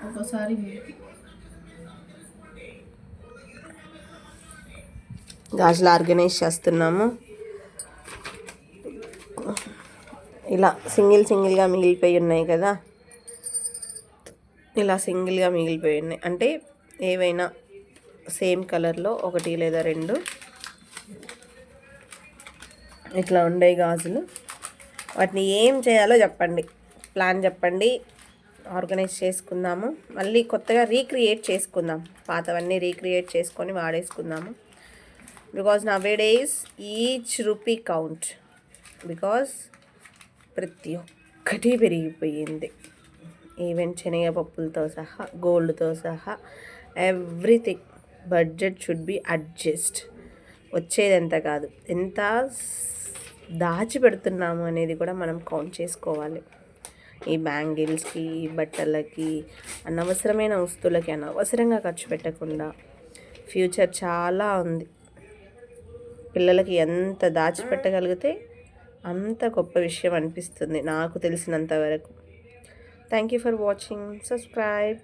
ఒకసారి గాజులు ఆర్గనైజ్ చేస్తున్నాము. ఇలా సింగిల్గా మిగిలిపోయి ఉన్నాయి కదా, ఇలా సింగిల్గా మిగిలిపోయి ఉన్నాయి అంటే ఏవైనా సేమ్ కలర్లో ఒకటి లేదా రెండు ఇట్లా ఉండే గాజులు. వాటిని ఏం చేయాలో చెప్పండి, ప్లాన్ చెప్పండి, ఆర్గనైజ్ చేసుకుందాము. మళ్ళీ కొత్తగా రీక్రియేట్ చేసుకుందాం, పాతవన్నీ రీక్రియేట్ చేసుకొని వాడేసుకుందాము. Because nowadays each rupee count, because ప్రతి ఒక్కటి పెరిగిపోయింది. ఈవెన్ శనగపప్పులతో సహా, గోల్డ్తో సహా, everything. Budget should be adjust. వచ్చేది ఎంత కాదు, ఎంత దాచిపెడుతున్నాము అనేది కూడా మనం కౌంట్ చేసుకోవాలి. ఈ బ్యాంగిల్స్కి, బట్టలకి, అనవసరమైన వస్తువులకి అనవసరంగా ఖర్చు పెట్టకుండా, ఫ్యూచర్ చాలా ఉంది. పిల్లలకి ఎంత దాచిపెట్టగలిగితే అంత గొప్ప విషయం అనిపిస్తుంది నాకు తెలిసినంత వరకు. Thank you for watching. Subscribe.